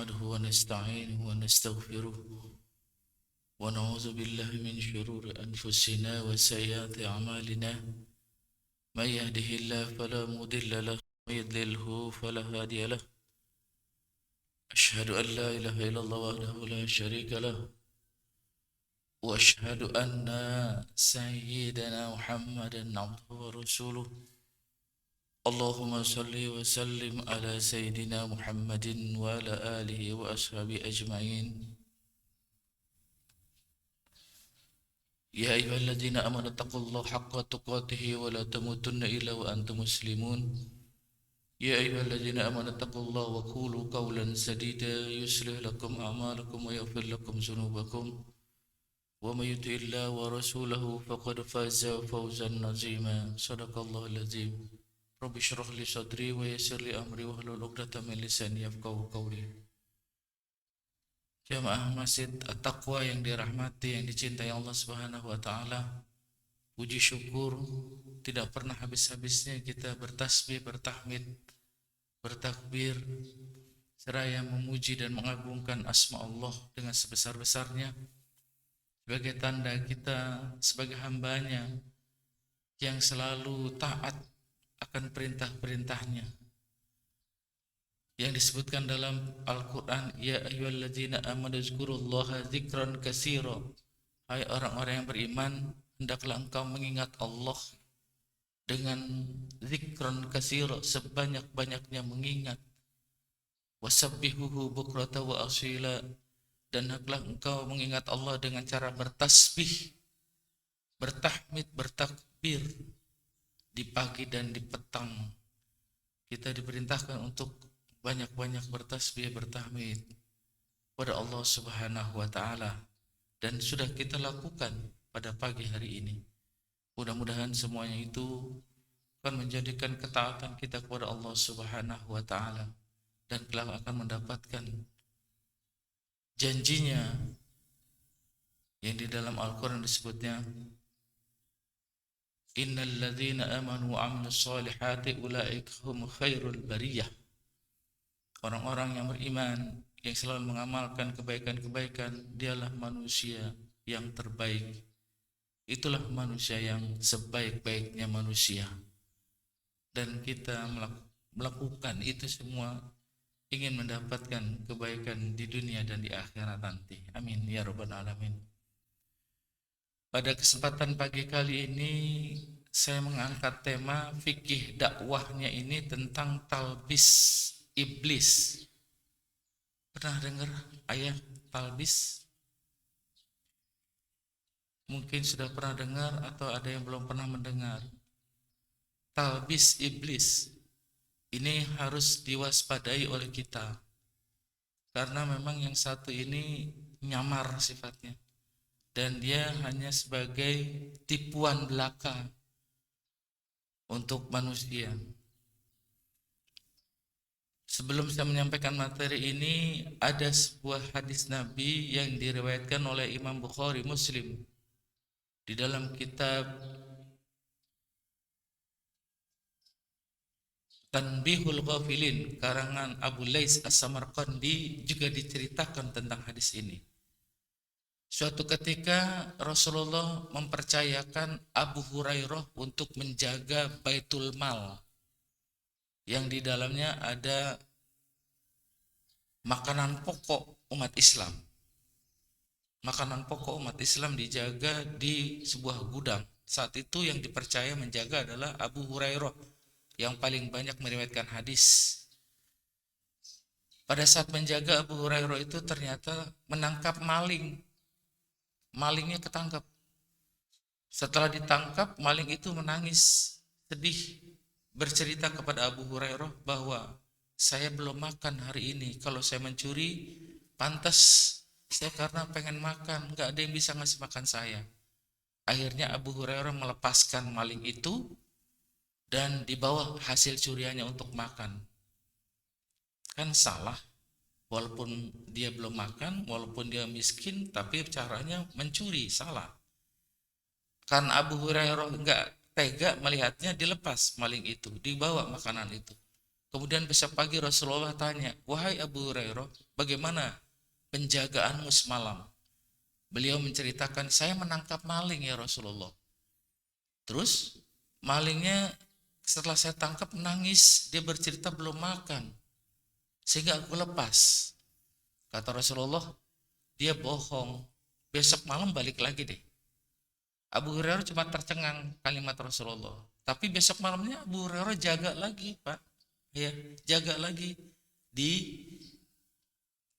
نحمده ونستعينه ونستغفره ونعوذ بالله من شرور أنفسنا وسيئات أعمالنا. من يهده الله فلا مضل له ومن يضلله فلا هادي له. أشهد أن لا إله إلا الله وحده لا شريك له، وأشهد أن سيدنا محمدا عبده ورسوله. اللهم صل وسلم على سيدنا محمد وعلى آله وأصحابه أجمعين. يا أيها الذين آمنوا اتقوا الله حق تقاته ولا تموتن إلا وأنتم مسلمون. يا أيها الذين آمنوا اتقوا الله وقولوا قولا سديدا يصلح لكم أعمالكم ويغفر لكم ذنوبكم، ومن يطع الله ورسوله فقد فاز فوزا عظيما. صدق الله العظيم. Rabbi syrah li sadri wa yassir li amri wahlul 'uqdatam min lisani yafqahu qawli. Jamaah Masjid At-Taqwa yang dirahmati, yang dicintai Allah Subhanahu wa taala. Puji syukur tidak pernah habis-habisnya kita bertasbih, bertahmid, bertakbir seraya memuji dan mengagungkan asma Allah dengan sebesar-besarnya sebagai tanda kita sebagai hambanya yang selalu taat akan perintah-perintahnya yang disebutkan dalam Al-Quran. Ya ayyuhalladzina amanu dzkurullaha dzikran katsira. Hai orang-orang yang beriman, hendaklah engkau mengingat Allah dengan dzikran katsira, sebanyak-banyaknya mengingat. Wasabbihuhu bukrata wa asila, dan hendaklah engkau mengingat Allah dengan cara bertasbih, bertahmid, bertakbir di pagi dan di petang. Kita diperintahkan untuk banyak-banyak bertasbih, bertahmid pada Allah Subhanahu wa taala, dan sudah kita lakukan pada pagi hari ini. Mudah-mudahan semuanya itu akan menjadikan ketaatan kita kepada Allah Subhanahu wa taala dan kelak akan mendapatkan janjinya yang di dalam Al-Qur'an disebutnya, Innal ladzina amanu wa 'amilus solihati ulaika hum khairul bariyah. Orang-orang yang beriman yang selalu mengamalkan kebaikan-kebaikan, dialah manusia yang terbaik. Itulah manusia yang sebaik-baiknya manusia. Dan kita melakukan itu semua ingin mendapatkan kebaikan di dunia dan di akhirat nanti. Amin ya rabbal alamin. Pada kesempatan pagi kali ini saya mengangkat tema fikih dakwahnya ini tentang talbis iblis. Pernah dengar ayat talbis? Mungkin sudah pernah dengar atau ada yang belum pernah mendengar. Talbis iblis ini harus diwaspadai oleh kita, karena memang yang satu ini nyamar sifatnya, dan dia hanya sebagai tipuan belaka untuk manusia. Sebelum saya menyampaikan materi ini, ada sebuah hadis Nabi yang diriwayatkan oleh Imam Bukhari Muslim di dalam kitab Tanbihul Ghafilin karangan Abu Lais As-Samarqandi juga diceritakan tentang hadis ini. Suatu ketika Rasulullah mempercayakan Abu Hurairah untuk menjaga Baitul Mal yang di dalamnya ada makanan pokok umat Islam. Makanan pokok umat Islam dijaga di sebuah gudang. Saat itu yang dipercaya menjaga adalah Abu Hurairah yang paling banyak meriwayatkan hadis. Pada saat menjaga, Abu Hurairah itu ternyata menangkap maling. Malingnya ketangkap. Setelah ditangkap, maling itu menangis, sedih, bercerita kepada Abu Hurairah bahwa saya belum makan hari ini. Kalau saya mencuri, pantas saya karena pengen makan, nggak ada yang bisa ngasih makan saya. Akhirnya Abu Hurairah melepaskan maling itu dan dibawa hasil curiannya untuk makan. Kan salah. Walaupun dia belum makan, walaupun dia miskin, tapi caranya mencuri, salah. Kan Abu Hurairah enggak tega melihatnya, dilepas maling itu, dibawa makanan itu. Kemudian besok pagi Rasulullah tanya, wahai Abu Hurairah, bagaimana penjagaanmu semalam? Beliau menceritakan, saya menangkap maling ya Rasulullah. Terus malingnya setelah saya tangkap nangis, dia bercerita belum makan. Sehingga aku lepas. Kata Rasulullah, dia bohong. Besok malam balik lagi deh. Abu Hurairah cuma tercengang kalimat Rasulullah. Tapi besok malamnya Abu Hurairah jaga lagi, Pak. Ya, jaga lagi di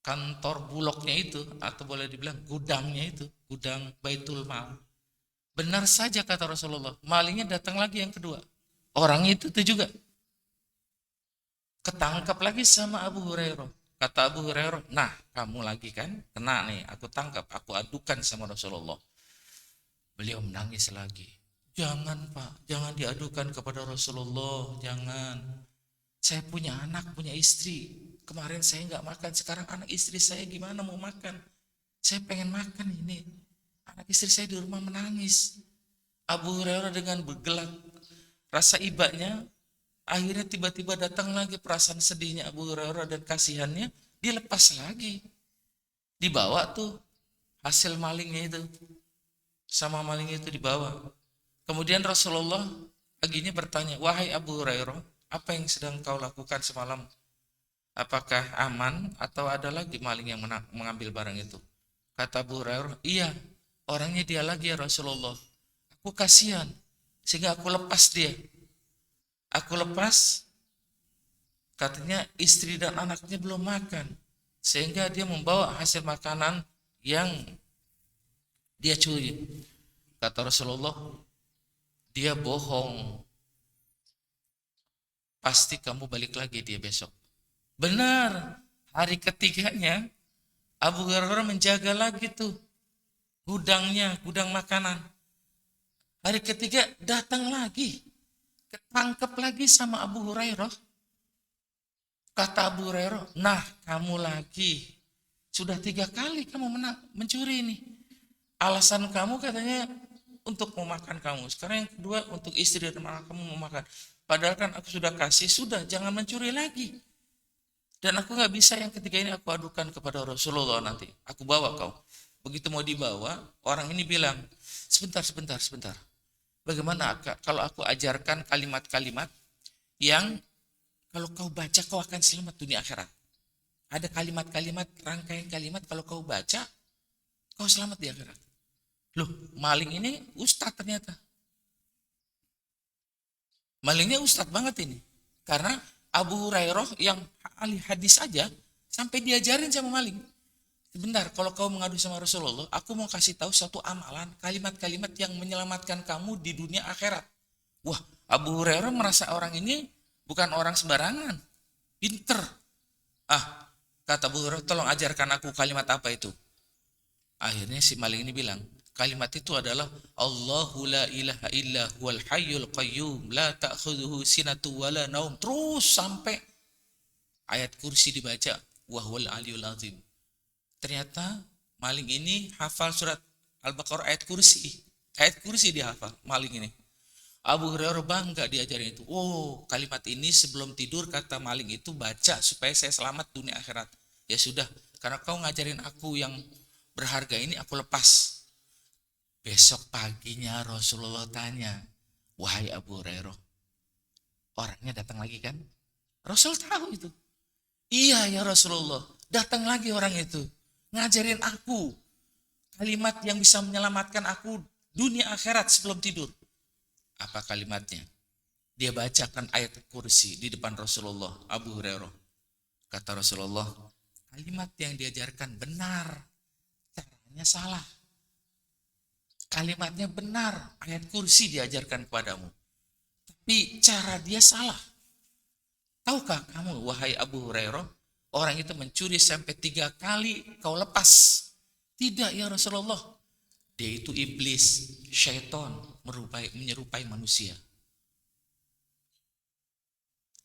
kantor bulognya itu, atau boleh dibilang gudangnya itu, gudang Baitul Mal. Benar saja kata Rasulullah, malingnya datang lagi yang kedua. Orang itu juga ketangkap lagi sama Abu Hurairah. Kata Abu Hurairah, nah kamu lagi kan kena nih, aku tangkap, aku adukan sama Rasulullah. Beliau menangis lagi. Jangan Pak, jangan diadukan kepada Rasulullah, jangan. Saya punya anak, punya istri. Kemarin saya nggak makan, sekarang anak istri saya gimana mau makan? Saya pengen makan ini. Anak istri saya di rumah menangis. Abu Hurairah dengan bergelak rasa ibanya, akhirnya tiba-tiba datang lagi perasaan sedihnya Abu Hurairah dan kasihannya, dia lepas lagi. Dibawa tuh hasil malingnya itu. Sama maling itu dibawa. Kemudian Rasulullah paginya bertanya, wahai Abu Hurairah, apa yang sedang kau lakukan semalam? Apakah aman atau ada lagi maling yang mengambil barang itu? Kata Abu Hurairah, iya, orangnya dia lagi ya Rasulullah. Aku kasihan, sehingga aku lepas dia. Aku lepas, katanya istri dan anaknya belum makan. Sehingga dia membawa hasil makanan yang dia curi. Kata Rasulullah, dia bohong. Pasti kamu balik lagi dia besok. Benar, hari ketiganya Abu Hurairah menjaga lagi tuh gudangnya, gudang makanan. Hari ketiga datang lagi, ketangkep lagi sama Abu Hurairah. Kata Abu Hurairah, nah kamu lagi, sudah 3 kali kamu mencuri ini. Alasan kamu katanya untuk memakan kamu. Sekarang yang kedua untuk istri dan anak kamu mau makan. Padahal kan aku sudah kasih, sudah jangan mencuri lagi. Dan aku nggak bisa yang ketiga ini aku adukan kepada Rasulullah nanti. Aku bawa kau. Begitu mau dibawa, orang ini bilang, sebentar. Bagaimana kalau aku ajarkan kalimat-kalimat yang kalau kau baca kau akan selamat dunia akhirat. Ada kalimat-kalimat, rangkaian kalimat kalau kau baca, kau selamat di akhirat. Loh, maling ini ustadz ternyata. Malingnya ustadz banget ini. Karena Abu Hurairah yang ahli hadis saja sampai diajarin sama maling. Sebentar, kalau kau mengadu sama Rasulullah, aku mau kasih tahu satu amalan, kalimat-kalimat yang menyelamatkan kamu di dunia akhirat. Wah, Abu Hurairah merasa orang ini bukan orang sembarangan, pinter. Kata Abu Hurairah, tolong ajarkan aku kalimat apa itu. Akhirnya si maling ini bilang, kalimat itu adalah Allahu la ilaha illa huwal hayyul qayyum la ta'khudhuhu sinatu wala naum. Terus sampai ayat kursi dibaca, wa huwal aliyul azim. Ternyata maling ini hafal surat Al-Baqarah ayat kursi. Ayat kursi dia hafal, maling ini. Abu Hurairah bangga diajarin itu. Oh, kalimat ini sebelum tidur kata maling itu baca supaya saya selamat dunia akhirat. Ya sudah, karena kau ngajarin aku yang berharga ini, aku lepas. Besok paginya Rasulullah tanya, wahai Abu Hurairah, orangnya datang lagi kan? Rasul tahu itu. Iya ya Rasulullah, datang lagi orang itu. Ngajarin aku kalimat yang bisa menyelamatkan aku dunia akhirat sebelum tidur. Apa kalimatnya? Dia bacakan ayat kursi di depan Rasulullah. Abu Hurairah, kata Rasulullah, kalimat yang diajarkan benar, caranya salah. Kalimatnya benar, ayat kursi diajarkan kepadamu, tapi cara dia salah. Tahukah kamu wahai Abu Hurairah, orang itu mencuri sampai 3 kali kau lepas? Tidak ya Rasulullah. Dia itu iblis, syaitan, menyerupai manusia.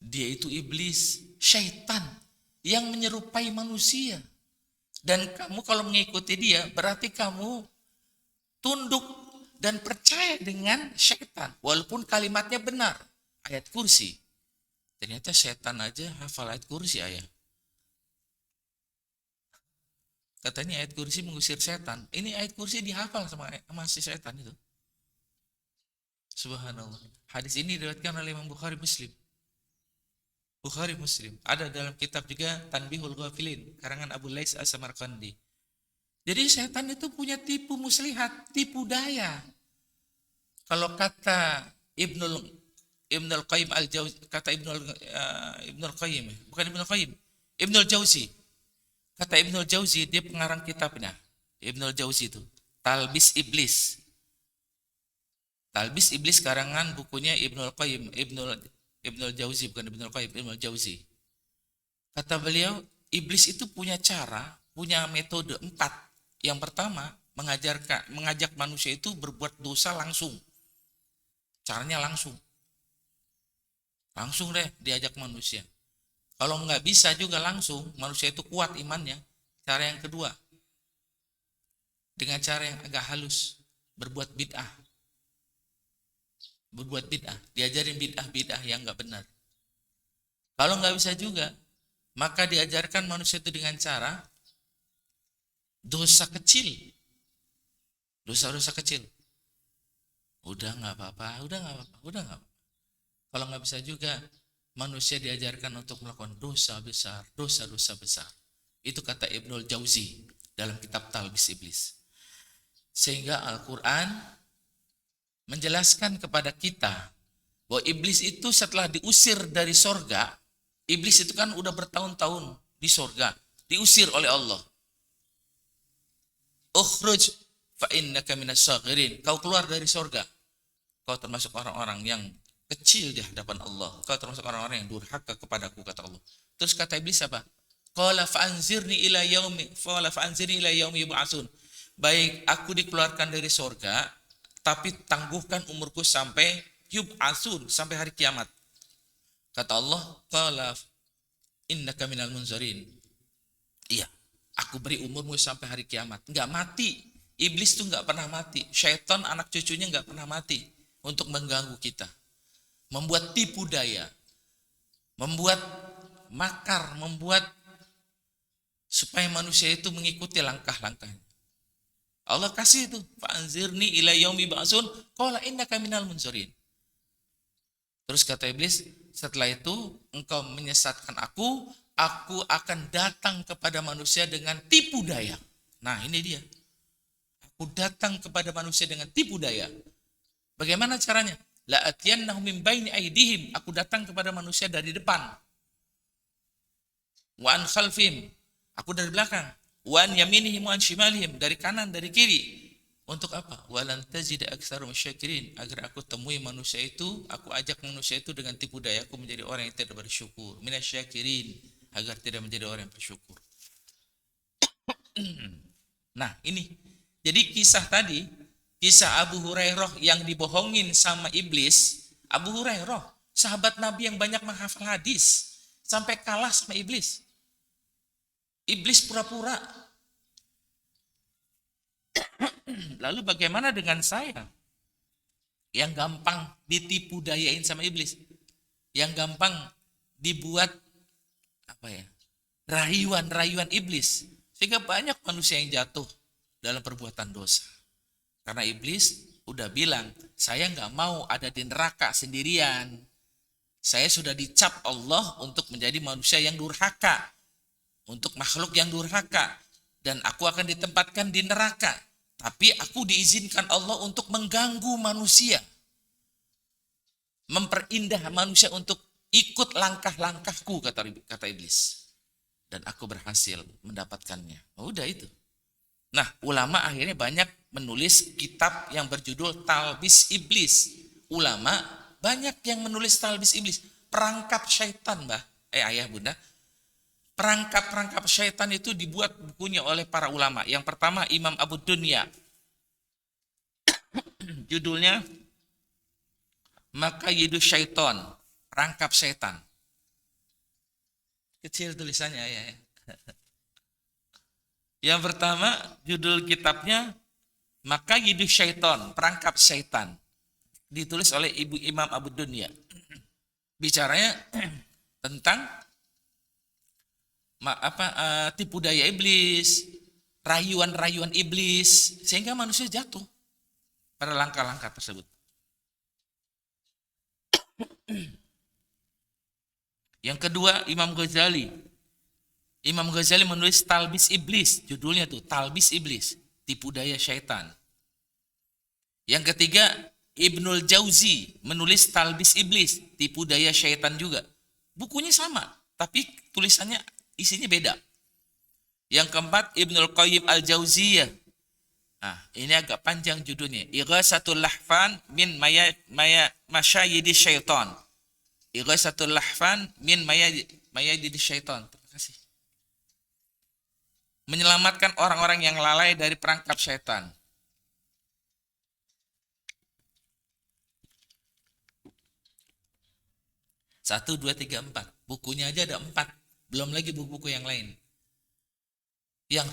Dia itu iblis, syaitan yang menyerupai manusia. Dan kamu kalau mengikuti dia, berarti kamu tunduk dan percaya dengan syaitan. Walaupun kalimatnya benar, ayat kursi. Ternyata setan aja hafal ayat kursi ayah. Katanya ayat kursi mengusir setan. Ini ayat kursi dihafal sama si setan itu. Subhanallah. Hadis ini diriwayatkan oleh Imam Bukhari Muslim. Bukhari Muslim. Ada dalam kitab juga Tanbihul Ghafilin, karangan Abu Lais As-Samarqandi. Jadi setan itu punya tipu muslihat, tipu daya. Kalau kata Ibnul Qayyim al-Jauzi, kata Ibnul Qayyim, bukan Ibnul Qayyim, Ibnul Jauzi. Kata Ibnul Jauzi, dia pengarang kitabnya. Ibnul Jauzi itu Talbis Iblis. Talbis Iblis karangan bukunya Ibnul Qayyim, Ibnul Jauzi, bukan Ibnul Qayyim, Ibnul Jauzi. Kata beliau, iblis itu punya cara, punya metode 4. Yang pertama, mengajak manusia itu berbuat dosa langsung. Caranya langsung. Langsung deh diajak manusia. Kalau nggak bisa juga langsung, manusia itu kuat imannya. Cara yang kedua, dengan cara yang agak halus, berbuat bid'ah. Berbuat bid'ah, diajarin bid'ah yang nggak benar. Kalau nggak bisa juga, maka diajarkan manusia itu dengan cara dosa kecil, dosa-dosa kecil. Udah nggak apa-apa. Kalau nggak bisa juga, manusia diajarkan untuk melakukan dosa besar, dosa-dosa besar. Itu kata Ibnul Jauzi dalam kitab Talbis Iblis. Sehingga Al-Quran menjelaskan kepada kita bahwa iblis itu setelah diusir dari sorga, iblis itu kan udah bertahun-tahun di sorga, diusir oleh Allah. Ukhruj fa innaka minas saghirin. Kau keluar dari sorga. Kau termasuk orang-orang yang kecil di hadapan Allah. Kau termasuk orang-orang yang durhaka kepadaku, kata Allah. Terus kata iblis apa? Qala fa'anzirni ila yaumi yub'atsun. Baik, aku dikeluarkan dari sorga, tapi tangguhkan umurku sampai yub'atsun, sampai hari kiamat. Kata Allah, qala innaka minal munzarin. Iya, aku beri umurmu sampai hari kiamat. Enggak mati. Iblis itu enggak pernah mati. Syaitan anak cucunya enggak pernah mati untuk mengganggu kita. Membuat tipu daya. Membuat makar, membuat supaya manusia itu mengikuti langkah-langkahnya. Allah kasih itu, fa'anzirni ila yaumi ba'sun, qala innaka minal munzarin. Terus kata iblis, setelah itu engkau menyesatkan aku akan datang kepada manusia dengan tipu daya. Nah, ini dia. Aku datang kepada manusia dengan tipu daya. Bagaimana caranya? La atiyannahum min baini aydihim. Aku datang kepada manusia dari depan. Wa an khalfihim. Aku dari belakang. Wa an yaminihim wa an shimalihim, dari kanan, dari kiri. Untuk apa? Walan tajida aktsarum syakirin, agar aku temui manusia itu, aku ajak manusia itu dengan tipu daya aku menjadi orang yang tidak bersyukur. Minasyakirin, agar tidak menjadi orang yang bersyukur. Nah, ini. Jadi kisah tadi, kisah Abu Hurairah yang dibohongin sama iblis. Abu Hurairah, sahabat Nabi yang banyak menghafal hadis, sampai kalah sama iblis. Iblis pura-pura. Lalu bagaimana dengan saya yang gampang ditipu dayain sama iblis, yang gampang dibuat rayuan iblis, sehingga banyak manusia yang jatuh dalam perbuatan dosa. Karena iblis udah bilang, saya nggak mau ada di neraka sendirian. Saya sudah dicap Allah untuk menjadi manusia yang durhaka, untuk makhluk yang durhaka, dan aku akan ditempatkan di neraka. Tapi aku diizinkan Allah untuk mengganggu manusia, memperindah manusia untuk ikut langkah-langkahku, kata iblis. Dan aku berhasil mendapatkannya. Udah itu. Nah, ulama akhirnya banyak menulis kitab yang berjudul Talbis Iblis. Ulama banyak yang menulis Talbis Iblis. Perangkap syaitan, ayah bunda. Perangkap-perangkap syaitan itu dibuat bukunya oleh para ulama. Yang pertama Imam Abu Dunya. Judulnya Makayidu Syaiton, perangkap syaitan. Kecil tulisannya ya. Yang pertama judul kitabnya Makayidu Syaiton, perangkap syaitan. Ditulis oleh Imam Abu Dunya. Bicaranya tentang tipu daya iblis, rayuan-rayuan iblis, sehingga manusia jatuh pada langkah-langkah tersebut. Yang kedua, Imam Ghazali menulis Talbis Iblis, judulnya tuh Talbis Iblis, tipu daya syaitan. Yang ketiga, Ibnul Jauzi menulis Talbis Iblis, tipu daya syaitan juga. Bukunya sama, tapi tulisannya isinya beda. Yang keempat, Ibnul Qayyim Al-Jauziyah. Nah, ini agak panjang judulnya. Ighasatul Lahfan min masyayidi syaitan. Ighasatul Lahfan min mayayidi syaitan. Terima kasih. Menyelamatkan orang-orang yang lalai dari perangkap syaitan. Satu, dua, tiga, empat. Bukunya aja ada 4. Belum lagi buku-buku yang lain. Yang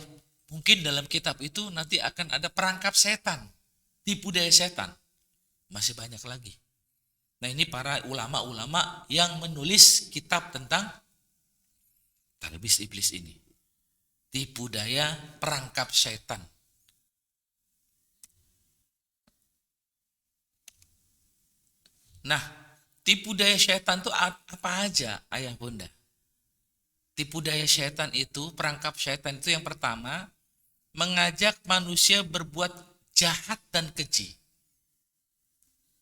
mungkin dalam kitab itu nanti akan ada perangkap setan. Tipu daya setan. Masih banyak lagi. Nah, ini para ulama-ulama yang menulis kitab tentang Talbis Iblis ini. Tipu daya perangkap setan. Nah, tipu daya setan itu apa aja, ayah bunda? Tipu daya setan itu, perangkap setan itu yang pertama, mengajak manusia berbuat jahat dan keji.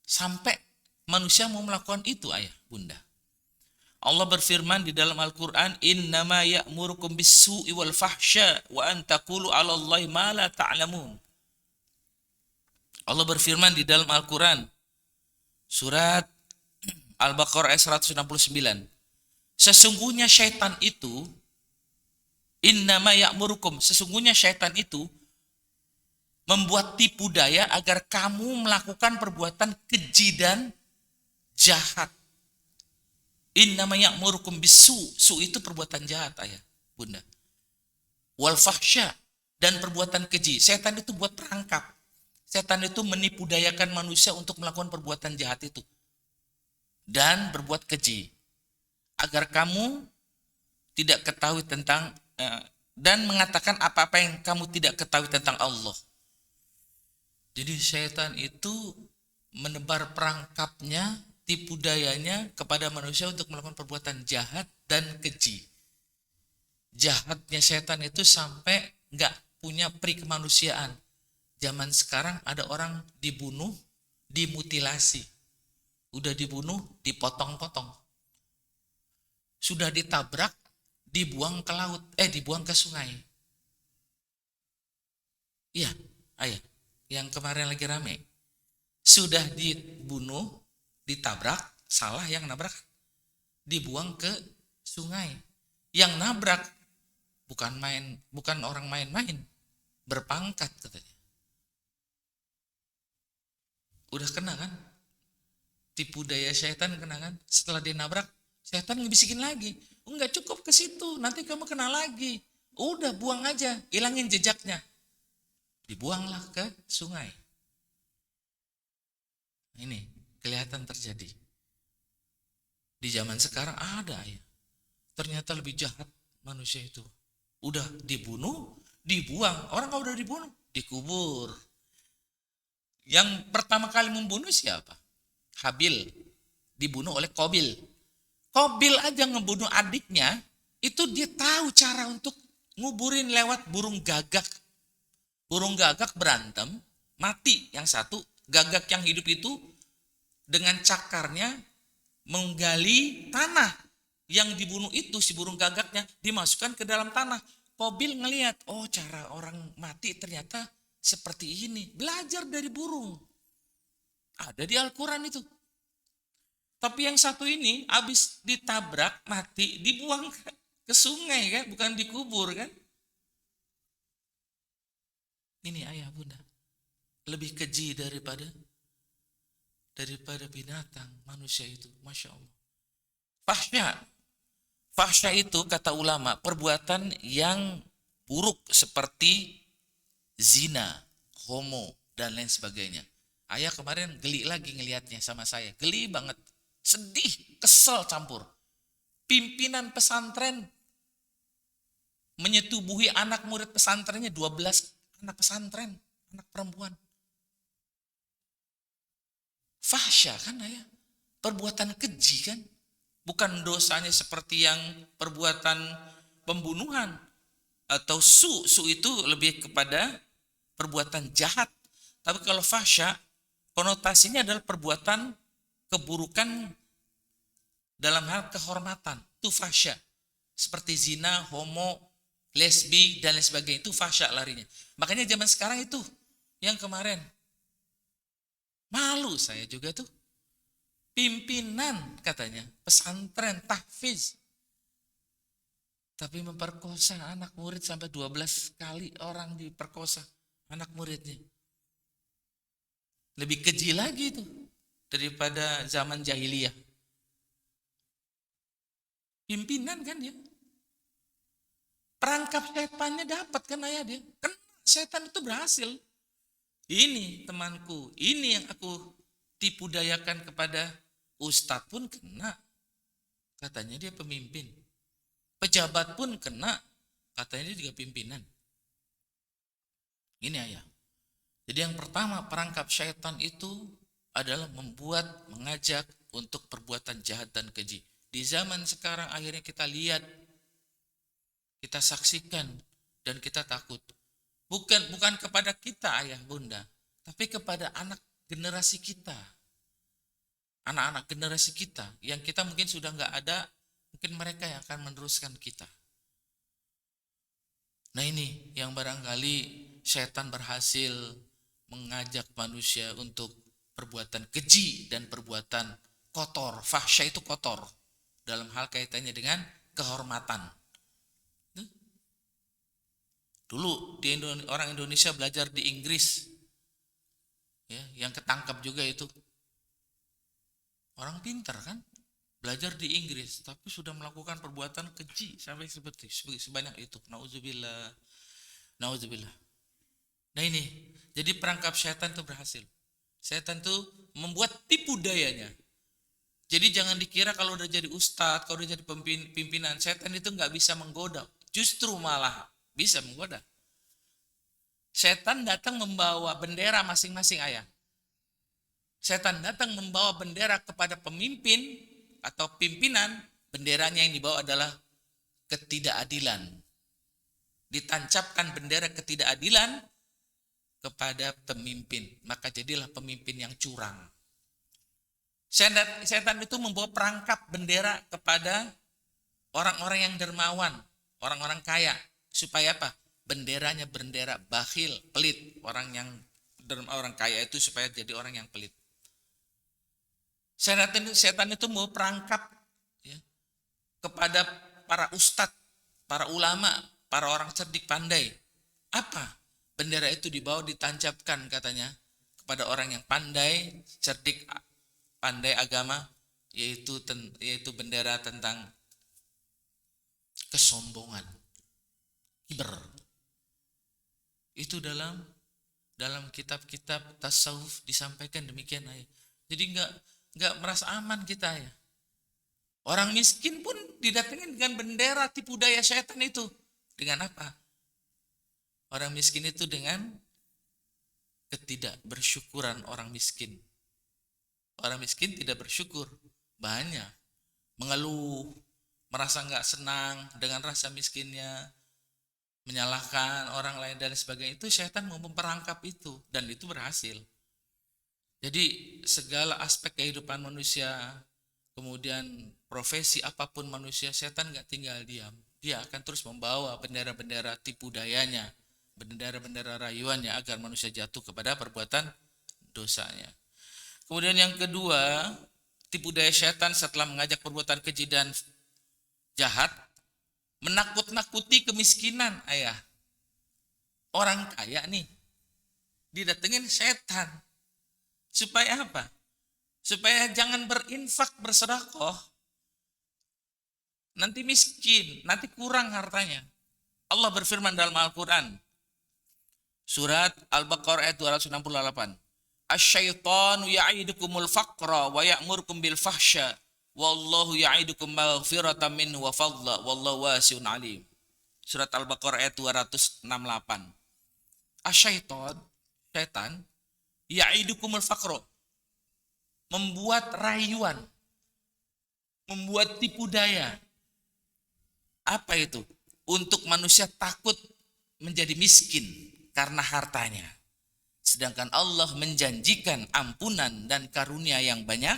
Sampai manusia mau melakukan itu, ayah bunda. Allah berfirman di dalam Al-Quran, innama ya'murukum bis-su'i wal fahsya wa an taqulu 'ala Allahi ma la ta'lamun. Allah berfirman di dalam Al-Quran, surat Al-Baqarah ayat 169. Sesungguhnya syaitan itu, innama ya'murukum, sesungguhnya syaitan itu membuat tipu daya agar kamu melakukan perbuatan keji dan jahat. Innama ya'murukum bisu, su itu perbuatan jahat, ayah, bunda. Wal fahsya, dan perbuatan keji. Setan itu buat perangkap. Setan itu menipu dayakan manusia untuk melakukan perbuatan jahat itu dan berbuat keji, agar kamu tidak ketahui tentang dan mengatakan apa-apa yang kamu tidak ketahui tentang Allah. Jadi setan itu menebar perangkapnya, tipu dayanya kepada manusia untuk melakukan perbuatan jahat dan keji. Jahatnya setan itu sampai nggak punya peri kemanusiaan. Zaman sekarang ada orang dibunuh, dimutilasi. Udah dibunuh, dipotong-potong. Sudah ditabrak, dibuang ke laut, dibuang ke sungai. Iya, ayah, yang kemarin lagi rame. Sudah dibunuh, ditabrak, salah yang nabrak, dibuang ke sungai. Yang nabrak bukan orang main-main, berpangkat katanya. Udah kena kan? Tipu daya syaitan kena kan? Setelah dia nabrak, setan ngebisikin lagi. Enggak cukup ke situ, nanti kamu kena lagi. Udah buang aja, hilangin jejaknya. Dibuanglah ke sungai. Ini kelihatan terjadi. Di zaman sekarang ada ya. Ternyata lebih jahat manusia itu. Udah dibunuh, dibuang. Orang kalau udah dibunuh, dikubur. Yang pertama kali membunuh siapa? Habil. Dibunuh oleh Qabil. Qabil aja ngebunuh adiknya, itu dia tahu cara untuk nguburin lewat burung gagak. Burung gagak berantem, mati yang satu, gagak yang hidup itu dengan cakarnya menggali tanah. Yang dibunuh itu si burung gagaknya dimasukkan ke dalam tanah. Qabil ngelihat, oh cara orang mati ternyata seperti ini. Belajar dari burung. Ada di Al-Quran itu. Tapi yang satu ini habis ditabrak, mati, dibuang ke sungai kan, bukan dikubur kan. Ini ayah bunda, lebih keji daripada binatang manusia itu, Masya Allah. Fahsya itu kata ulama, perbuatan yang buruk seperti zina, homo, dan lain sebagainya. Ayah kemarin geli lagi ngelihatnya sama saya, geli banget. Sedih, kesel campur. Pimpinan pesantren menyetubuhi anak murid pesantrennya 12 anak pesantren, anak perempuan. Fahsya kan ayah, perbuatan keji kan, bukan dosanya seperti yang perbuatan pembunuhan atau su itu lebih kepada perbuatan jahat. Tapi kalau fahsya konotasinya adalah perbuatan keburukan dalam hal kehormatan, itu fahsya. Seperti zina, homo, lesbi dan lain sebagainya, itu fahsya larinya. Makanya zaman sekarang itu yang kemarin malu saya juga tuh. Pimpinan katanya pesantren tahfiz tapi memperkosa anak murid sampai 12 kali orang diperkosa anak muridnya. Lebih keji lagi itu daripada zaman jahiliyah. Pimpinan kan dia. Perangkap setannya dapat kan ayah dia. Kan setan itu berhasil. Ini temanku, ini yang aku tipu dayakan kepada ustadz pun kena. Katanya dia pemimpin. Pejabat pun kena. Katanya dia juga pimpinan. Ini ayah. Jadi yang pertama perangkap syaitan itu adalah membuat, mengajak untuk perbuatan jahat dan keji. Di zaman sekarang akhirnya kita lihat, kita saksikan, dan kita takut. Bukan kepada kita ayah bunda, tapi kepada anak generasi kita. Anak-anak generasi kita, yang kita mungkin sudah nggak ada, mungkin mereka yang akan meneruskan kita. Nah ini yang barangkali setan berhasil mengajak manusia untuk perbuatan keji dan perbuatan kotor. Fahsya itu kotor dalam hal kaitannya dengan kehormatan. Dulu orang Indonesia belajar di Inggris, ya, yang ketangkap juga itu orang pintar kan, belajar di Inggris, tapi sudah melakukan perbuatan keji sampai sebanyak itu. Nauzubillah, nauzubillah. Nah ini, jadi perangkap setan itu berhasil. Setan itu membuat tipu dayanya. Jadi jangan dikira kalau udah jadi ustadz, kalau udah jadi pimpinan, setan itu nggak bisa menggoda. Justru malah bisa menggoda. Setan datang membawa bendera masing-masing ayah. Setan datang membawa bendera kepada pemimpin atau pimpinan, benderanya yang dibawa adalah ketidakadilan. Ditancapkan bendera ketidakadilan kepada pemimpin, maka jadilah pemimpin yang curang. Setan itu membawa perangkap bendera kepada orang-orang yang dermawan, orang-orang kaya. Supaya apa? Benderanya bendera bakhil, pelit. Orang kaya itu supaya jadi orang yang pelit. Setan itu mau perangkap ya, kepada para ustadz, para ulama, para orang cerdik pandai. Apa? Bendera itu dibawa ditancapkan katanya kepada orang yang pandai, cerdik, pandai agama, yaitu bendera tentang kesombongan, kiber. Itu dalam kitab-kitab tasawuf disampaikan demikian ayah. Jadi nggak merasa aman kita ya. Orang miskin pun didatengin dengan bendera tipu daya setan itu. Dengan apa? Orang miskin itu dengan ketidakbersyukuran orang miskin. Orang miskin tidak bersyukur, banyak mengeluh, merasa nggak senang dengan rasa miskinnya, menyalahkan orang lain dan sebagainya. Itu setan mau memperangkap itu, dan itu berhasil. Jadi segala aspek kehidupan manusia, kemudian profesi apapun manusia, setan nggak tinggal diam. Dia akan terus membawa bendera-bendera tipu dayanya, bendera-bendera rayuannya agar manusia jatuh kepada perbuatan dosanya. Kemudian yang kedua, tipu daya setan setelah mengajak perbuatan keji dan jahat, menakut-nakuti kemiskinan ayah. Orang kaya nih, didatengin setan. Supaya apa? Supaya jangan berinfak, bersedekah. Nanti miskin, nanti kurang hartanya. Allah berfirman dalam Al-Quran. Surat Al-Baqarah ayat 268. Asyaitanu ya'idukumul faqra wa ya'murkum bil fahsya Wallahu ya'idukum maghfiratan minhu wa fadla wallahu wasi'un alim. Surat Al-Baqarah ayat 268. Asyaiton, setan, ya'idukumul faqra, membuat rayuan, membuat tipu daya. Apa itu? Untuk manusia takut menjadi miskin karena hartanya. Sedangkan Allah menjanjikan ampunan dan karunia yang banyak,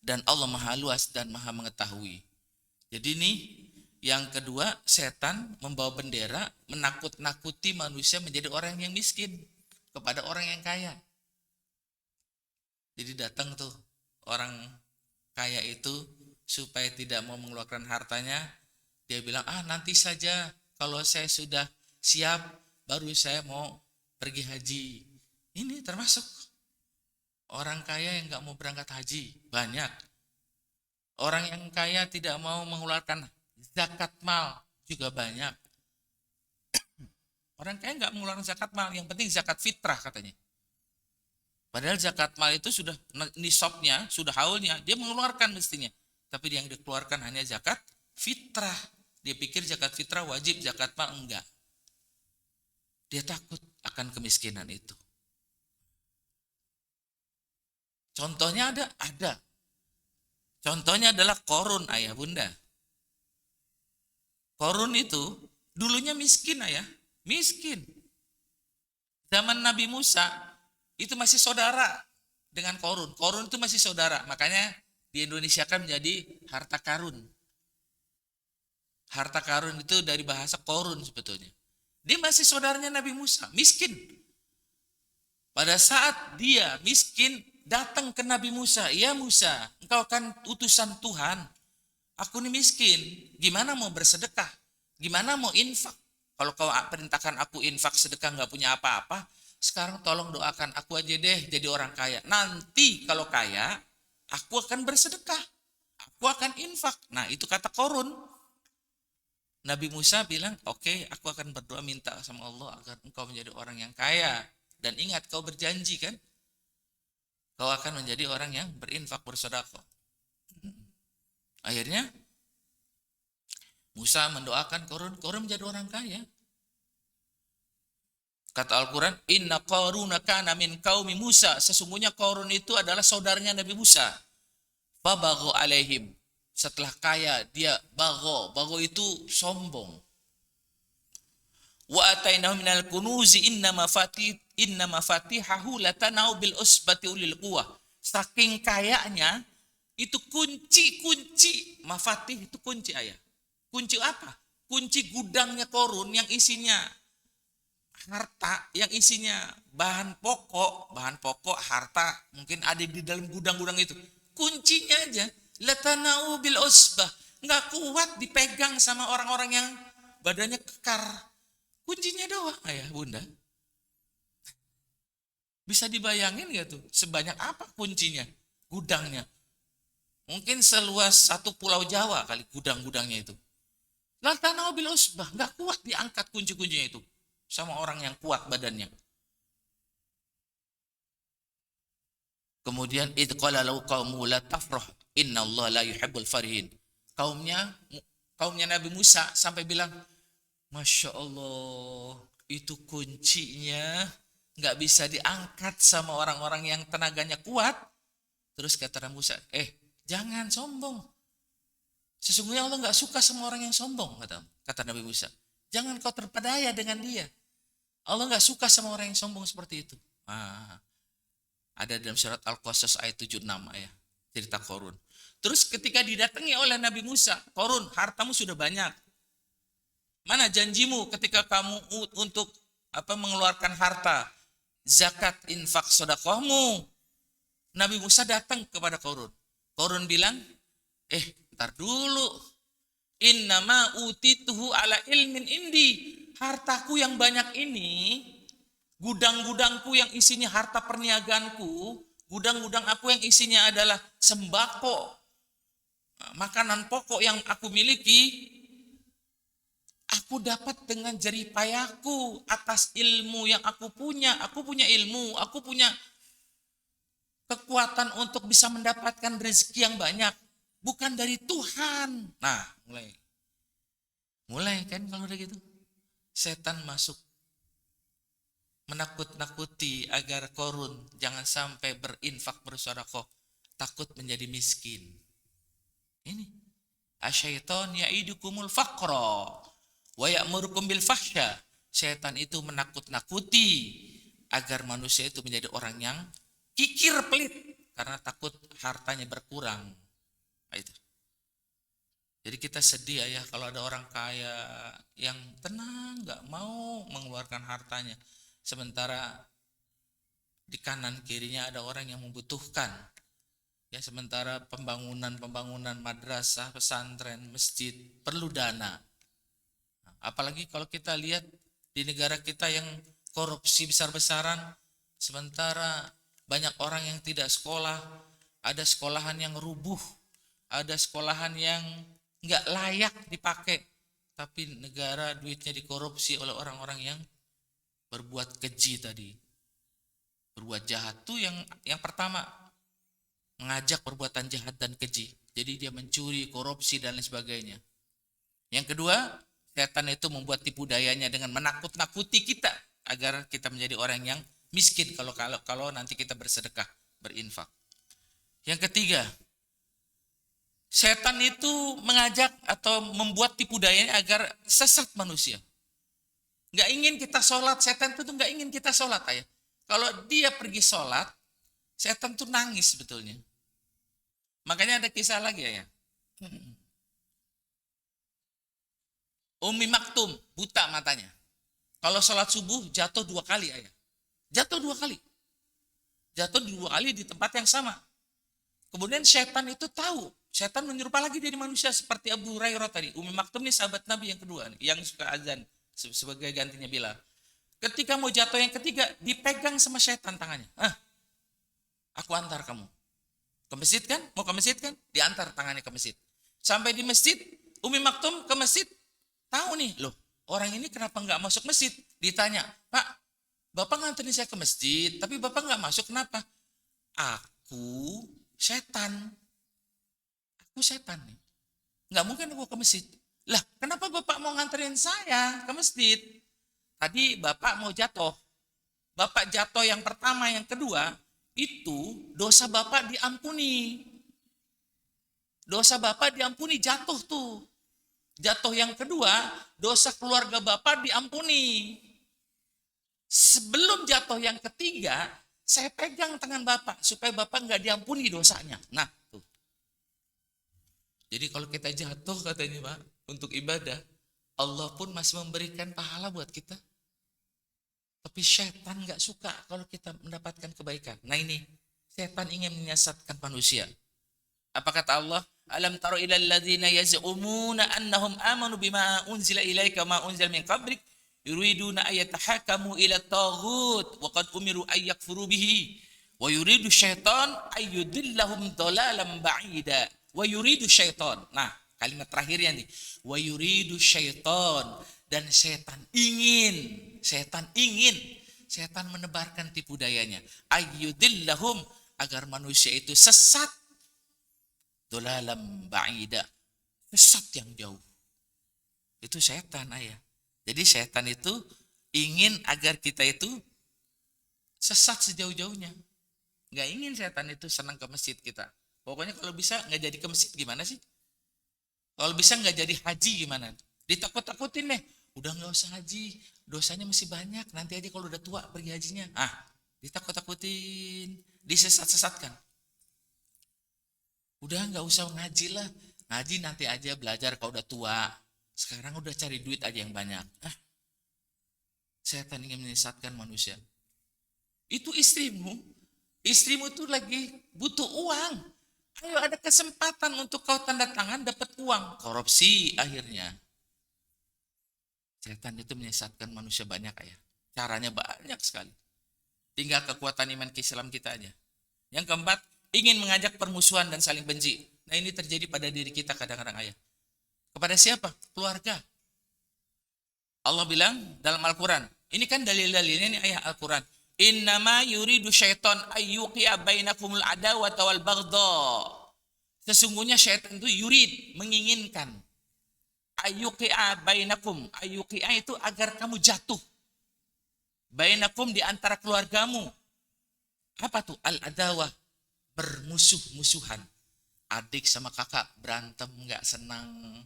dan Allah maha luas dan maha mengetahui. Jadi ini yang kedua, setan membawa bendera menakut-nakuti manusia menjadi orang yang miskin kepada orang yang kaya. Jadi datang tuh orang kaya itu supaya tidak mau mengeluarkan hartanya, dia bilang, nanti saja kalau saya sudah siap baru saya mau pergi haji. Ini termasuk orang kaya yang gak mau berangkat haji, banyak. Orang yang kaya tidak mau mengeluarkan zakat mal juga banyak. Orang kaya gak mengeluarkan zakat mal, yang penting zakat fitrah katanya. Padahal zakat mal itu sudah nisabnya, sudah haulnya, dia mengeluarkan mestinya. Tapi yang dikeluarkan hanya zakat fitrah. Dia pikir zakat fitrah wajib, zakat mal enggak. Dia takut akan kemiskinan itu. Contohnya ada. Contohnya adalah Korun, ayah bunda. Korun itu dulunya miskin, ayah. Miskin. Zaman Nabi Musa itu masih saudara dengan Korun. Korun itu masih saudara. Makanya di Indonesia kan menjadi harta karun. Harta karun itu dari bahasa Korun sebetulnya. Dia masih saudaranya Nabi Musa, miskin. Pada saat dia miskin, datang ke Nabi Musa, ya Musa, engkau kan utusan Tuhan, aku ini miskin, gimana mau bersedekah, gimana mau infak, kalau kau perintahkan aku infak sedekah gak punya apa-apa, sekarang tolong doakan aku aja deh jadi orang kaya, nanti kalau kaya, aku akan bersedekah, aku akan infak. Nah itu kata Korun. Nabi Musa bilang, oke, aku akan berdoa minta sama Allah agar engkau menjadi orang yang kaya. Dan ingat, kau berjanji kan, kau akan menjadi orang yang berinfak, bersedekah. Akhirnya Musa mendoakan Korun, Korun menjadi orang kaya. Kata Al-Quran, inna Qaruna kana min qaumi Musa, sesungguhnya Korun itu adalah saudaranya Nabi Musa. Fabaghu alaihim, setelah kaya dia bago itu sombong. Wa atainahu minal kunuzi inna mafatihahu latanau bil usbati ulil quwwah. Saking kayanya itu kunci mafatih itu kunci, ayah. Kunci apa? Kunci gudangnya Korun yang isinya harta, yang isinya bahan pokok harta mungkin ada di dalam gudang-gudang itu. Kuncinya aja latanau bil usbah, nggak kuat dipegang sama orang-orang yang badannya kekar. Kuncinya doang, ayah bunda. Bisa dibayangin gak tuh sebanyak apa kuncinya, gudangnya? Mungkin seluas satu pulau Jawa kali gudang-gudangnya itu. Latanau bil usbah, nggak kuat diangkat kunci-kuncinya itu sama orang yang kuat badannya. Kemudian itu qala lau qaumu la tafrah innallaha la yuhibbul farihin. Kaumnya Nabi Musa sampai bilang, Masya Allah, itu kuncinya nggak bisa diangkat sama orang-orang yang tenaganya kuat. Terus kata Nabi Musa, jangan sombong. Sesungguhnya Allah nggak suka sama orang yang sombong, kata Nabi Musa. Jangan kau terpedaya dengan dia. Allah nggak suka sama orang yang sombong seperti itu. Ada dalam surat Al-Qasas ayat 76 ya, cerita Korun. Terus ketika didatangi oleh Nabi Musa, Korun, hartamu sudah banyak. Mana janjimu ketika kamu untuk mengeluarkan harta, zakat, infak, sedekahmu? Nabi Musa datang kepada Korun. Korun bilang, ntar dulu. Innama utituhu ala ilmin indi. Hartaku yang banyak ini, gudang-gudangku yang isinya harta perniagaanku, gudang-gudang aku yang isinya adalah sembako, makanan pokok yang aku miliki, aku dapat dengan jerih payahku atas ilmu yang aku punya. Aku punya ilmu, aku punya kekuatan untuk bisa mendapatkan rezeki yang banyak. bukan dari Tuhan. Nah, mulai kan kalau udah gitu. Setan masuk menakut-nakuti agar korun jangan sampai berinfak bersedekah, takut menjadi miskin. Ini asyaiton ya'idukumul faqra wa ya'murukum bil fahsya. Setan itu menakut-nakuti agar manusia itu menjadi orang yang kikir pelit karena takut hartanya berkurang. Nah, itu. Jadi kita sedih ya kalau ada orang kaya yang tenang, nggak mau mengeluarkan hartanya. Sementara di kanan kirinya ada orang yang membutuhkan. Ya, sementara pembangunan madrasah, pesantren, masjid perlu dana. Apalagi kalau kita lihat di negara kita yang korupsi besar-besaran, sementara banyak orang yang tidak sekolah, ada sekolahan yang rubuh, ada sekolahan yang nggak layak dipakai, tapi negara duitnya dikorupsi oleh orang-orang yang berbuat keji tadi, berbuat jahat. Tuh yang pertama mengajak perbuatan jahat dan keji. Jadi dia mencuri, korupsi dan lain sebagainya. Yang kedua, setan itu membuat tipu dayanya dengan menakut-nakuti kita agar kita menjadi orang yang miskin kalau nanti kita bersedekah, berinfak. Yang ketiga, setan itu mengajak atau membuat tipu dayanya agar sesat manusia. Nggak ingin kita sholat, setan itu nggak ingin kita sholat, ayah. Kalau dia pergi sholat, setan tuh nangis sebetulnya. Makanya ada kisah lagi, ayah. Umi Maktum, buta matanya. Kalau sholat subuh jatuh 2 kali, ayah. Jatuh 2 kali. Jatuh 2 kali di tempat yang sama. Kemudian setan itu tahu. Setan menyerupa lagi jadi manusia seperti Abu Hurairah tadi. Umi Maktum ini sahabat Nabi yang kedua nih, yang suka azan sebagai gantinya Bilal. Ketika mau jatuh yang ketiga, dipegang sama setan tangannya. Aku antar kamu. Ke masjid kan? Mau ke masjid kan? Diantar tangannya ke masjid. Sampai di masjid, Umi Maktum ke masjid, tahu nih, loh, orang ini kenapa nggak masuk masjid? Ditanya, Pak, Bapak nganterin saya ke masjid, tapi Bapak nggak masuk, kenapa? Aku setan. Aku setan nih. Nggak mungkin aku ke masjid. Lah, kenapa Bapak mau nganterin saya ke masjid? Tadi Bapak mau jatuh. Bapak jatuh yang pertama, yang kedua, itu dosa Bapak diampuni. Dosa Bapak diampuni, jatuh tuh. Jatuh yang kedua, dosa keluarga Bapak diampuni. Sebelum jatuh yang ketiga, saya pegang tangan Bapak supaya Bapak nggak diampuni dosanya. Nah, tuh. Jadi kalau kita jatuh katanya Pak, untuk ibadah, Allah pun masih memberikan pahala buat kita. Tapi setan nggak suka kalau kita mendapatkan kebaikan. Nah ini, setan ingin menyesatkan manusia. Apa kata Allah? Alam taro ilal ladzina yaz'umuna annahum amanu bima unzila ilaika ma unzila min qablik yuriduna ayatahakamu ila taghut wa qad umiru ay yakfuru bihi wa yuridu syaitan ayyudillahum dhalalan ba'ida wa yuridu syaitan. Nah, kalimat terakhirnya nih, wa yuridu syaitan, dan setan menebarkan tipu dayanya, ayyudillahum, agar manusia itu sesat, dhalalan ba'ida, sesat yang jauh. Itu setan, ayah. Jadi setan itu ingin agar kita itu sesat sejauh-jauhnya. Nggak ingin setan itu senang ke masjid kita. Pokoknya kalau bisa nggak jadi ke masjid gimana sih? Kalau bisa nggak jadi haji gimana? Ditakut-takutin deh. Udah nggak usah haji, dosanya masih banyak. Nanti aja kalau udah tua pergi hajinya. Ditakut-takutin, disesat-sesatkan. Udah nggak usah ngaji lah. Ngaji nanti aja, belajar kalau udah tua. Sekarang udah cari duit aja yang banyak. Setan ingin menyesatkan manusia. Itu istrimu tuh lagi butuh uang. Ayo ada kesempatan untuk kau tanda tangan dapat uang. Korupsi akhirnya. Setan itu menyesatkan manusia banyak, ayah. Caranya banyak sekali. Tinggal kekuatan iman Islam kita aja. Yang keempat, ingin mengajak permusuhan dan saling benci. Nah ini terjadi pada diri kita kadang-kadang, ayah. Kepada siapa? Keluarga. Allah bilang dalam Al-Quran. Ini kan dalil-dalilnya ini ayat Al-Quran. Innama yuridu syaitan ayyuqi'a bainakumul adawata wal baghdha Sesungguhnya syaitan itu yurid, menginginkan. Ayuqi'a bainakum. Ayuqi'a itu agar kamu jatuh. Bainakum di antara keluargamu. Apa tuh? Al-adawah. Bermusuh-musuhan. Adik sama kakak berantem nggak senang.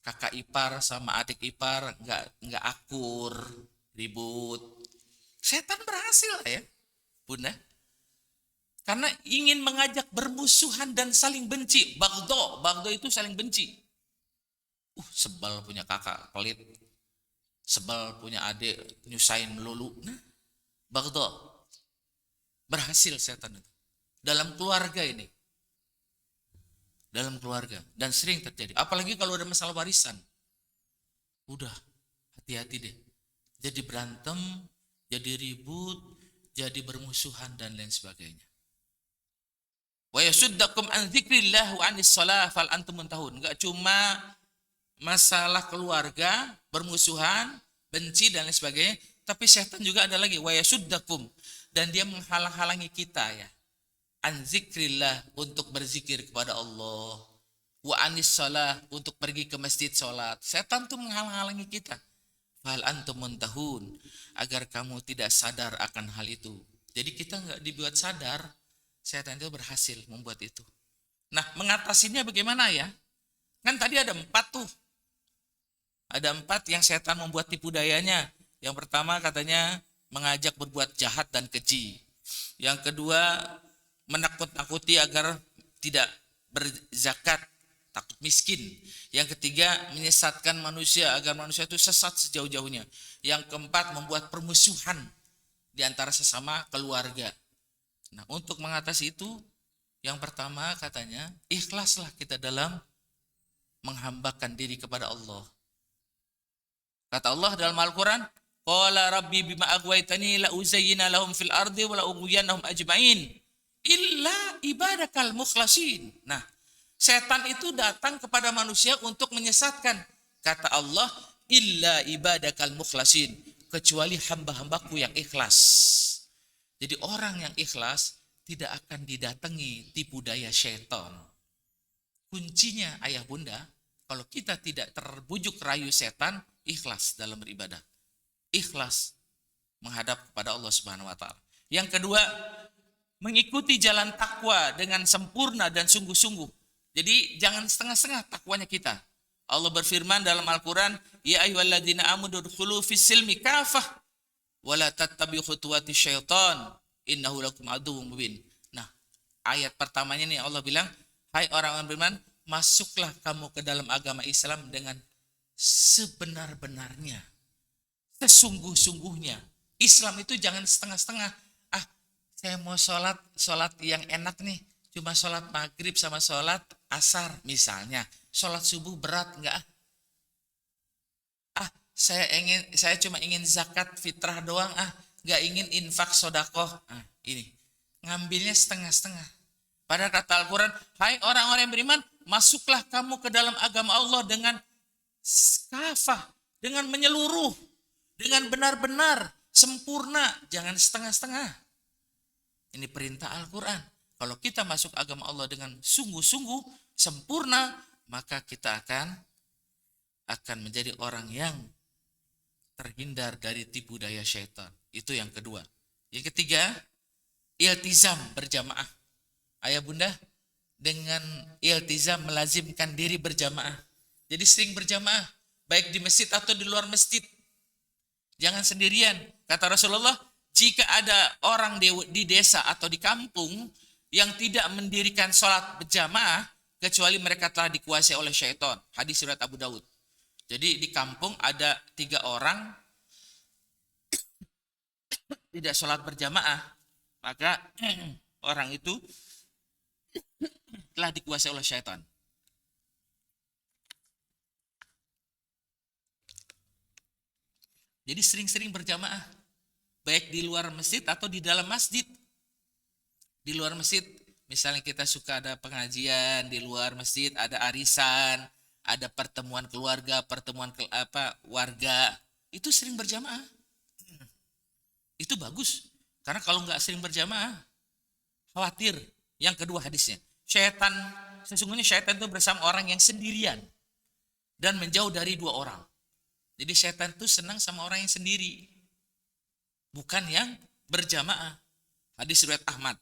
Kakak ipar sama adik ipar nggak akur, ribut. Setan berhasil ya, Bunda. Karena ingin mengajak bermusuhan dan saling benci. Bagdo itu saling benci. Sebel punya kakak pelit. Sebel punya adik nyusahin melulu. Nah, bagdo. Berhasil setan itu. Dalam keluarga ini. Dalam keluarga. Dan sering terjadi. Apalagi kalau ada masalah warisan. Udah, hati-hati deh. Jadi berantem, jadi ribut, jadi bermusuhan dan lain sebagainya. Wa yasuddakum an dzikrillah wa anis shalah fal antum muntahun. Enggak cuma masalah keluarga, bermusuhan, benci dan lain sebagainya, tapi setan juga ada lagi wa yasuddakum, dan dia menghalang-halangi kita ya. An dzikrillah, untuk berzikir kepada Allah. Wa anis shalah, untuk pergi ke masjid salat. Setan tuh menghalang-halangi kita. Fal antum muntahun, agar kamu tidak sadar akan hal itu. Jadi kita enggak dibuat sadar. Setan itu berhasil membuat itu. Nah, mengatasinya bagaimana ya? Kan tadi ada 4 tuh. Ada 4 yang setan membuat tipu dayanya. Yang pertama katanya mengajak berbuat jahat dan keji. Yang kedua menakut-nakuti agar tidak berzakat, takut miskin. Yang ketiga menyesatkan manusia agar manusia itu sesat sejauh-jauhnya. Yang keempat membuat permusuhan di antara sesama keluarga. Nah, untuk mengatasi itu, yang pertama katanya, ikhlaslah kita dalam menghambakan diri kepada Allah. Kata Allah dalam Al-Quran, Qala rabbi bima agwaitani la uzayyina lahum fil ardi wa la ughwiyannahum ajma'in illa ibadakal mukhlasin. Nah, setan itu datang kepada manusia untuk menyesatkan. Kata Allah, illa ibadakal mukhlasin, kecuali hamba-hambaku yang ikhlas. Jadi orang yang ikhlas tidak akan didatangi tipu daya syaitan. Kuncinya ayah bunda, kalau kita tidak terbujuk rayu setan, ikhlas dalam beribadah. Ikhlas menghadap kepada Allah Subhanahu wa taala. Yang kedua, mengikuti jalan takwa dengan sempurna dan sungguh-sungguh. Jadi jangan setengah-setengah takwanya kita. Allah berfirman dalam Al-Qur'an, ya ayyuhalladzina amanu udkhulu fis-silmi kafah wala tattabi'u khutuwati syaitan innahu lakum aduwwum mubin. Nah, ayat pertamanya nih Allah bilang, hai orang-orang beriman, masuklah kamu ke dalam agama Islam dengan sebenar-benarnya, sesungguh-sungguhnya. Islam itu jangan setengah-setengah. Saya mau sholat yang enak nih, cuma sholat maghrib sama sholat asar misalnya. Sholat subuh berat enggak? Saya cuma ingin zakat fitrah doang, nggak ingin infak sodakoh. Ini ngambilnya setengah-setengah. Pada kata Al-Quran, hai orang-orang yang beriman, masuklah kamu ke dalam agama Allah dengan kafah, dengan menyeluruh, dengan benar-benar sempurna, jangan setengah-setengah. Ini perintah Al-Quran. Kalau kita masuk agama Allah dengan sungguh-sungguh sempurna, maka kita akan menjadi orang yang terhindar dari tipu daya syaitan. Itu yang kedua. Yang ketiga, iltizam berjamaah. Ayah bunda, dengan iltizam melazimkan diri berjamaah. Jadi sering berjamaah, baik di masjid atau di luar masjid. Jangan sendirian. Kata Rasulullah, jika ada orang di desa atau di kampung yang tidak mendirikan sholat berjamaah, kecuali mereka telah dikuasai oleh syaitan. Hadis riwayat Abu Daud. Jadi di kampung ada 3 orang tidak sholat berjamaah, maka orang itu telah dikuasai oleh syaitan. Jadi sering-sering berjamaah, baik di luar masjid atau di dalam masjid. Di luar masjid, misalnya kita suka ada pengajian, di luar masjid ada arisan, ada pertemuan keluarga, pertemuan warga, itu sering berjamaah. Itu bagus. Karena kalau nggak sering berjamaah, khawatir. Yang kedua hadisnya, Sesungguhnya syaitan itu bersama orang yang sendirian dan menjauh dari dua orang. Jadi syaitan itu senang sama orang yang sendiri, bukan yang berjamaah. Hadis riwayat Ahmad.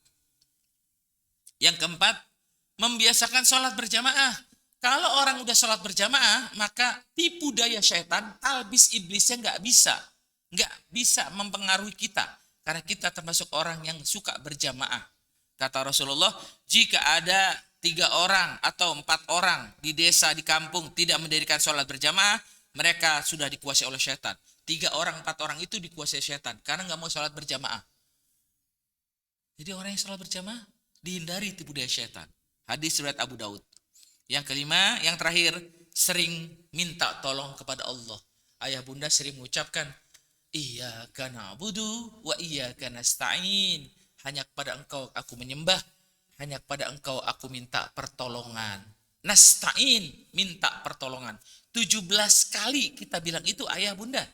Yang keempat, membiasakan sholat berjamaah. Kalau orang udah sholat berjamaah, maka tipu daya syaitan, talbis iblisnya nggak bisa mempengaruhi kita, karena kita termasuk orang yang suka berjamaah. Kata Rasulullah, jika ada 3 orang atau 4 orang di desa, di kampung tidak mendirikan sholat berjamaah, mereka sudah dikuasai oleh syaitan. 3 orang, 4 orang itu dikuasai syaitan karena nggak mau sholat berjamaah. Jadi orang yang sholat berjamaah dihindari tipu daya syaitan. Hadis riwayat Abu Daud. Yang kelima, yang terakhir, sering minta tolong kepada Allah. Ayah bunda sering mengucapkan, iyyaka na'budu wa iyyaka nasta'in. Hanya kepada engkau aku menyembah, hanya kepada engkau aku minta pertolongan. Nasta'in, minta pertolongan. 17 kali kita bilang itu ayah bunda.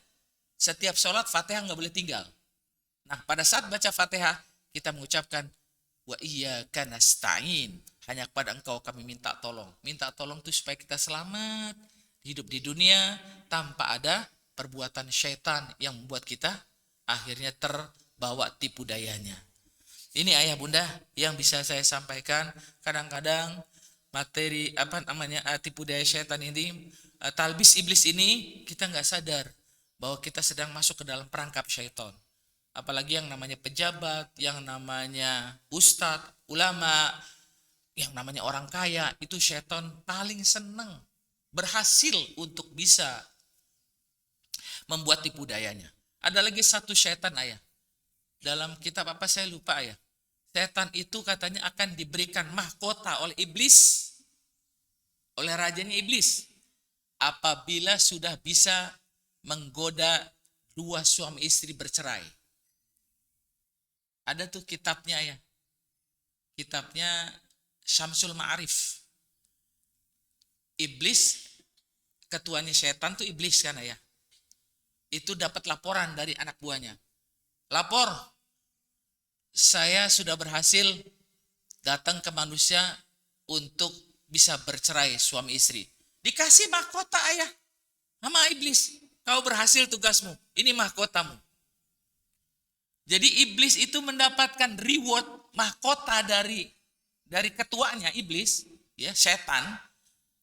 Setiap sholat Fatihah nggak boleh tinggal. Nah, pada saat baca Fatihah kita mengucapkan wa iyyaka nasta'in, hanya kepada engkau kami minta tolong. Minta tolong itu supaya kita selamat hidup di dunia tanpa ada perbuatan syaitan yang membuat kita akhirnya terbawa tipu dayanya. Ini ayah bunda yang bisa saya sampaikan. Kadang-kadang materi tipu daya syaitan ini, talbis iblis ini, kita nggak sadar bahwa kita sedang masuk ke dalam perangkap syaitan. Apalagi yang namanya pejabat, yang namanya ustadz, ulama, yang namanya orang kaya, itu syaitan paling senang berhasil untuk bisa membuat tipu dayanya. Ada lagi satu syaitan ayah. Dalam kitab apa saya lupa ayah. Setan itu katanya akan diberikan mahkota oleh iblis, oleh rajanya iblis, apabila sudah bisa menggoda 2 suami istri bercerai. Ada tuh kitabnya ya. Kitabnya Syamsul Ma'arif. Iblis, ketuanya setan tuh iblis kan ya. Itu dapat laporan dari anak buahnya. Lapor, saya sudah berhasil datang ke manusia untuk bisa bercerai suami istri. Dikasih mahkota ayah sama iblis. Kau berhasil tugasmu, ini mahkotamu. Jadi iblis itu mendapatkan reward, mahkota dari ketuanya iblis, ya setan,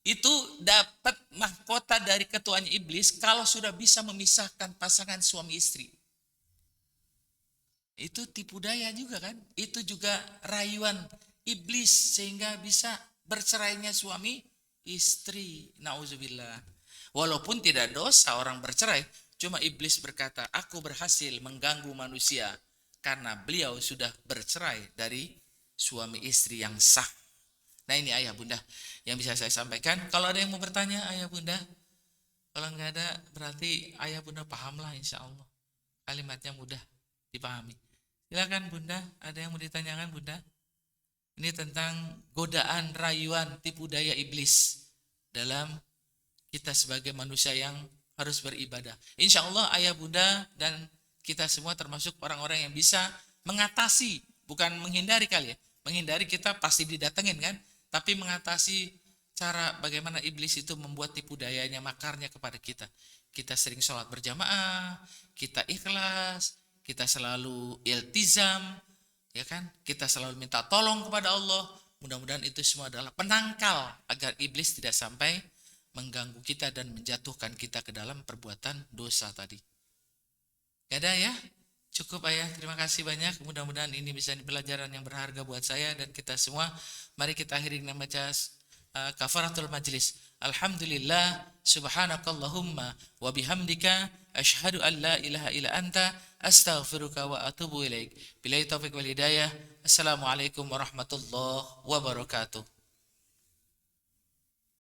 itu dapat mahkota dari ketuanya iblis kalau sudah bisa memisahkan pasangan suami istri. Itu tipu daya juga kan? Itu juga rayuan iblis sehingga bisa bercerainya suami istri. Nauzubillah. Walaupun tidak dosa orang bercerai, cuma iblis berkata, aku berhasil mengganggu manusia karena beliau sudah bercerai dari suami istri yang sah. Nah ini ayah bunda yang bisa saya sampaikan. Kalau ada yang mau bertanya ayah bunda, kalau nggak ada berarti ayah bunda pahamlah insya Allah. Kalimatnya mudah dipahami. Silakan bunda, ada yang mau ditanyakan bunda? Ini tentang godaan, rayuan, tipu daya iblis dalam kita sebagai manusia yang harus beribadah. Insya Allah ayah bunda dan kita semua termasuk orang-orang yang bisa mengatasi, bukan menghindari kali ya. Menghindari kita pasti didatengin kan, tapi mengatasi cara bagaimana iblis itu membuat tipu dayanya, makarnya kepada kita. Kita sering sholat berjamaah, kita ikhlas, kita selalu iltizam, ya kan? Kita selalu minta tolong kepada Allah. Mudah-mudahan itu semua adalah penangkal agar iblis tidak sampai mengganggu kita dan menjatuhkan kita ke dalam perbuatan dosa tadi. Gak ada ya? Cukup ayah, terima kasih banyak. Mudah-mudahan ini bisa jadi pelajaran yang berharga buat saya dan kita semua. Mari kita akhiri dengan baca kafaratul majlis. Alhamdulillah, subhanakallahumma wa bihamdika asyhadu an la ilaha illa anta astaghfiruka wa atubu ilaik. Billahi taufiq wal hidayah. Assalamualaikum warahmatullahi wabarakatuh.